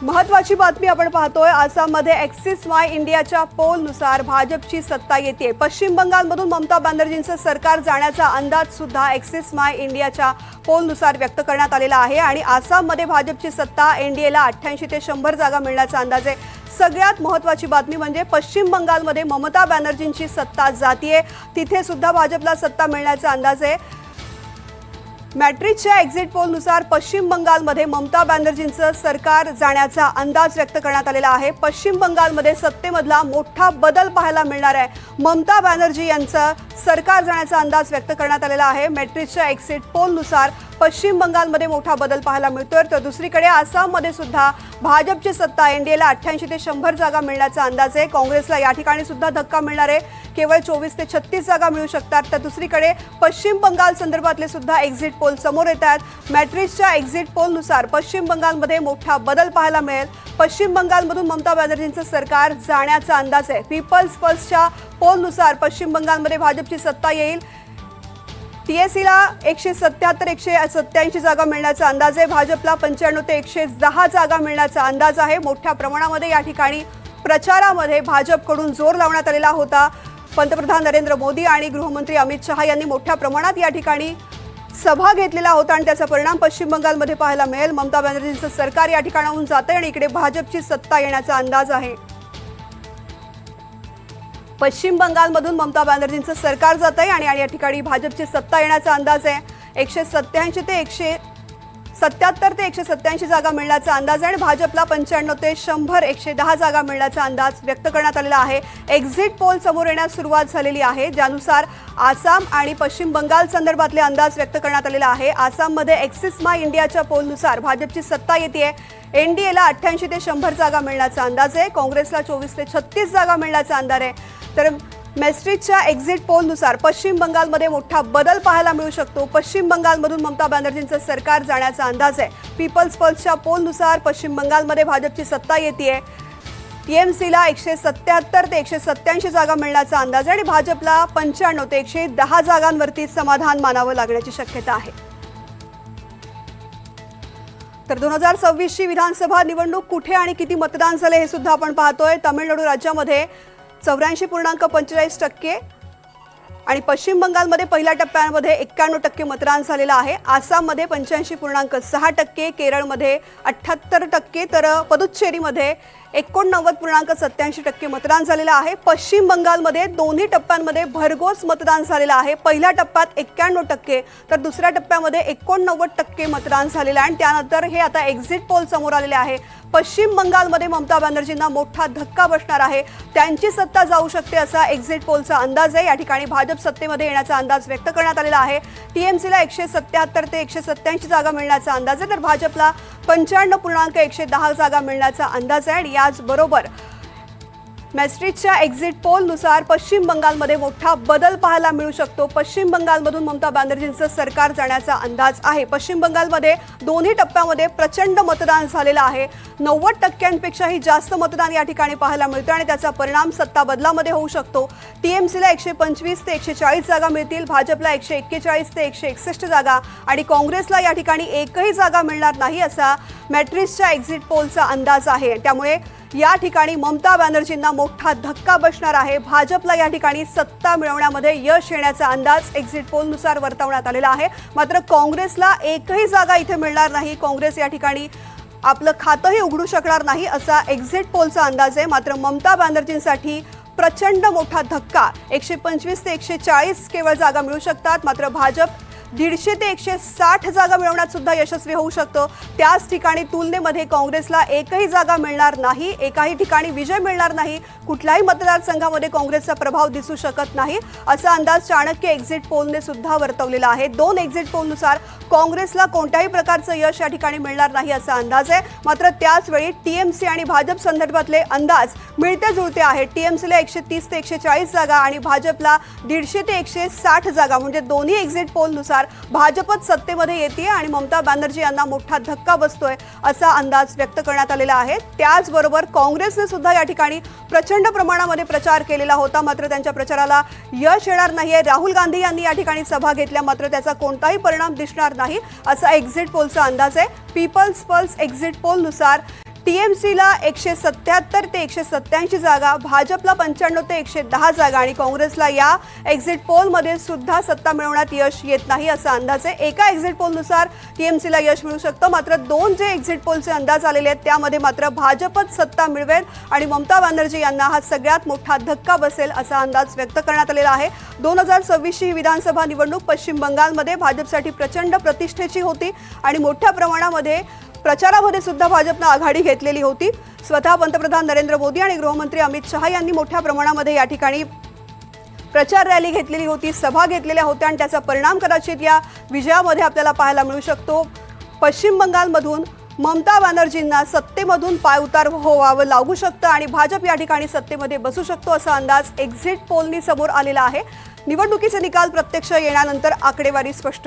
महत्वाची बातमी आपण पाहतोय। आसाममध्ये ॲक्सिस माय इंडियाच्या पोलनुसार भाजपची सत्ता येते। पश्चिम बंगालमधून ममता बॅनर्जींचं सरकार जाण्याचा अंदाज सुद्धा ॲक्सिस माय इंडियाच्या पोलनुसार व्यक्त करण्यात आलेला आहे आणि आसाममध्ये भाजपची सत्ता एनडीएला 88 ते 100 जागा मिळण्याचा अंदाज आहे। सगळ्यात महत्त्वाची बातमी म्हणजे पश्चिम बंगालमध्ये ममता बॅनर्जींची सत्ता जातीये, तिथे सुद्धा भाजपला सत्ता मिळण्याचा अंदाज आहे। मॅट्रिक्सच्या एक्झिट पोलनुसार पश्चिम बंगालमध्ये ममता बॅनर्जींचं सरकार जाण्याचा अंदाज व्यक्त करण्यात आलेला आहे। पश्चिम बंगालमध्ये सत्तेमधला मोठा बदल पाहायला मिळणार आहे। ममता बॅनर्जी यांचं सरकार जाण्याचा अंदाज व्यक्त करण्यात आलेला आहे। मॅट्रिक्सच्या एक्झिट पोलनुसार पश्चिम बंगालमध्ये मोठा बदल पाहायला मिळतोय, तर दुसरीकडे आसाममध्ये सुद्धा भाजपची सत्ता एनडीएला 88 ते 100 जागा मिळण्याचा अंदाज आहे। काँग्रेसला या ठिकाणी सुद्धा धक्का मिळणार आहे, केवळ 24 ते 36 जागा मिळू शकतात। तर दुसरीकडे पश्चिम बंगाल संदर्भातले सुद्धा एक्झिट पोल समोर येत आहेत। मॅट्रिक्सच्या एक्झिट पोलनुसार पश्चिम बंगालमध्ये मोठा बदल पाहायला मिळेल। पश्चिम बंगालमधून ममता बॅनर्जींचं सरकार जाण्याचा अंदाज आहे। पीपल्स पल्सच्या पोलनुसार पश्चिम बंगालमध्ये भाजपची सत्ता येईल। टीएससीला 177-187 जागा मिळण्याचा अंदाज आहे। भाजपला 95 ते 110 जागा मिळण्याचा अंदाज आहे। मोठ्या प्रमाणामध्ये या ठिकाणी प्रचारामध्ये भाजपकडून जोर लावण्यात आलेला होता। पंतप्रधान नरेंद्र मोदी आणि गृहमंत्री अमित शहा यांनी मोठ्या प्रमाणात या ठिकाणी सभा घेतलेला होता आणि त्याचा परिणाम पश्चिम बंगालमध्ये पाहायला मिळेल। ममता बॅनर्जींचं सरकार या ठिकाणाहून जाते आणि इकडे भाजपची सत्ता येण्याचा अंदाज आहे। पश्चिम बंगालमधून ममता बॅनर्जींचं सरकार जात आहे आणि या ठिकाणी भाजपची सत्ता येण्याचा अंदाज आहे। 177 ते 187 जागा मिळण्याचा अंदाज आहे आणि भाजपला 95 ते 100 110 जागा मिळण्याचा अंदाज व्यक्त करण्यात आलेला आहे। एक्झिट पोल समोर येण्यास सुरुवात झालेली आहे, ज्यानुसार आसाम आणि पश्चिम बंगाल संदर्भातले अंदाज व्यक्त करण्यात आलेला आहे। आसाममध्ये ॲक्सिस माय इंडियाच्या पोलनुसार भाजपची सत्ता येते। एनडीएला 88 ते 100 जागा मिळण्याचा अंदाज आहे। काँग्रेसला 24 ते 36 जागा मिळण्याचा अंदाज आहे। तर मॅट्रिक्सच्या एक्झिट पोलनुसार पश्चिम बंगालमध्ये मोठा बदल पाहायला मिळू शकतो। पश्चिम बंगालमधून ममता बॅनर्जींचं सरकार जाण्याचा अंदाज आहे। पीपल्स पल्सच्या पोलनुसार पश्चिम बंगालमध्ये भाजपची सत्ता येते। टीएमसीला 177 ते 187 जागा मिळण्याचा अंदाज आहे आणि भाजपला 95 ते 110 जागांवरती समाधान मानावं लागण्याची शक्यता आहे। तर 2026 ची विधानसभा निवडणूक कुठे आणि किती मतदान झाले हे सुद्धा आपण पाहतोय। तामिळनाडू राज्यामध्ये 84.45% आणि पश्चिम बंगालमध्ये पहिल्या टप्प्यामध्ये 91% मतदान झालेलं आहे। आसाममध्ये 85.6%, केरळमध्ये 78%, तर पुदुच्चेरीमध्ये 89.87% मतदान झालेलं आहे। पश्चिम बंगालमध्ये दोन्ही टप्प्यांमध्ये भरघोस मतदान झालेलं आहे। पहिल्या टप्प्यात 91%, तर दुसऱ्या टप्प्यामध्ये 89% मतदान झालेलं आहे आणि त्यानंतर हे आता एक्झिट पोल समोर आलेले आहे। पश्चिम बंगालमध्ये ममता बॅनर्जींना मोठा धक्का बसणार आहे, त्यांची सत्ता जाऊ शकते असा एक्झिट पोलचा अंदाज आहे। या ठिकाणी भाजप सत्तेमध्ये येण्याचा अंदाज व्यक्त करण्यात आलेला आहे। टीएमसीला 177 ते 187 जागा मिळण्याचा अंदाज आहे, तर भाजपला 95.110 जागा मिळण्याचा अंदाज आहे। आणि याचबरोबर मॅट्रिक्सच्या एक्झिट पोलनुसार पश्चिम बंगालमध्ये मोठा बदल पाहायला मिळू शकतो। पश्चिम बंगालमधून ममता बॅनर्जींचं सरकार जाण्याचा अंदाज आहे। पश्चिम बंगालमध्ये दोन्ही टप्प्यामध्ये प्रचंड मतदान झालेलं आहे। 90%पेक्षाही जास्त मतदान या ठिकाणी पाहायला मिळतं आणि त्याचा परिणाम सत्ता बदलामध्ये होऊ शकतो। टीएमसीला 125 ते 140 जागा मिळतील, भाजपला 141 ते 161 जागा आणि काँग्रेसला या ठिकाणी एकही जागा मिळणार नाही असा मॅट्रिक्सच्या एक्झिट पोलचा अंदाज आहे। त्यामुळे या ठिकाणी ममता बॅनर्जींना मोठा धक्का बसणार आहे। भाजपला या ठिकाणी सत्ता मिळवण्यामध्ये यश येण्याचा अंदाज एक्झिट पोलनुसार वर्तवण्यात आलेला आहे। मात्र काँग्रेसला एकही जागा इथे मिळणार नाही। काँग्रेस या ठिकाणी आपलं खातंही उघडू शकणार नाही असा एक्झिट पोलचा अंदाज आहे। मात्र ममता बॅनर्जींसाठी प्रचंड मोठा धक्का, 125 ते 140 केवळ जागा मिळू शकतात। मात्र भाजप 150 ते 160 जागा मिळवण्यात सुद्धा यशस्वी होऊ शकतो। त्याच ठिकाणी तुलनेमध्ये काँग्रेसला एकही जागा मिळणार नाही, एकाही ठिकाणी विजय मिळणार नाही, कुठल्याही मतदारसंघामध्ये काँग्रेसचा प्रभाव दिसू शकत नाही असा अंदाज चाणक्य एक्झिट पोलने सुद्धा वर्तवलेला आहे। दोन एक्झिट पोलनुसार काँग्रेसला कोणत्याही प्रकारचं यश या ठिकाणी मिळणार नाही असा अंदाज आहे। मात्र त्याचवेळी टीएमसी आणि भाजप संदर्भातले अंदाज मिळते जुळते आहेत। टीएमसीला 130 ते 140 जागा आणि भाजपला 150 ते 160 जागा, म्हणजे दोन्ही एक्झिट पोलनुसार भाजपच सत्तेमध्ये येते आणि ममता बॅनर्जी यांना मोठा धक्का बसतोय असा अंदाज व्यक्त करण्यात आलेला आहे। त्याचबरोबर काँग्रेसने सुद्धा या ठिकाणी प्रचंड प्रमाणामध्ये प्रचार केलेला होता, मात्र त्यांच्या प्रचाराला यश येणार नाहीये। राहुल गांधी यांनी या ठिकाणी सभा घेतल्या, मात्र त्याचा कोणताही परिणाम दिसणार नाही असा एक्झिट पोलचा अंदाज आहे। पीपल्स पल्स एक्झिट पोलनुसार टीएमसीला 177 ते 187 जागा, भाजपला 95 ते 110 जागा आणि काँग्रेसला या एक्झिट पोलमध्ये सुद्धा सत्ता मिळवण्यात यश येत नाही असा अंदाज आहे. एका एक्झिट पोलनुसार टीएमसीला यश मिळू शकतं, मात्र दोन जे एक्झिट पोलचे अंदाज आलेले आहेत त्यामध्ये मात्र भाजपच सत्ता मिळवेल आणि ममता बॅनर्जी यांना हा सगळ्यात मोठा धक्का बसेल असा अंदाज व्यक्त करण्यात आलेला आहे. 2026 विधानसभा निवडणूक पश्चिम बंगालमध्ये भाजपसाठी प्रचंड प्रतिष्ठेची होती आणि मोठ्या प्रमाणामध्ये प्रचारामध्ये सुद्धा भाजपनं आघाडी घेतलेली होती. स्वतः पंतप्रधान नरेंद्र मोदी आणि गृहमंत्री अमित शहा यांनी मोठ्या प्रमाणामध्ये या ठिकाणी प्रचार रॅली घेतलेली होती, सभा घेतलेल्या होत्या आणि त्याचा परिणाम कदाचित या विजयामध्ये आपल्याला पाहायला मिळू शकतो. पश्चिम बंगालमधून ममता बॅनर्जींना सत्तेमधून पायउतार व्हावं लागू शकतं आणि भाजप या ठिकाणी सत्तेमध्ये बसू शकतो असा अंदाज एक्झिट पोलनी समोर आलेला आहे. निवडणुकीचे निकाल प्रत्यक्ष येण्यानंतर आकडेवारी स्पष्ट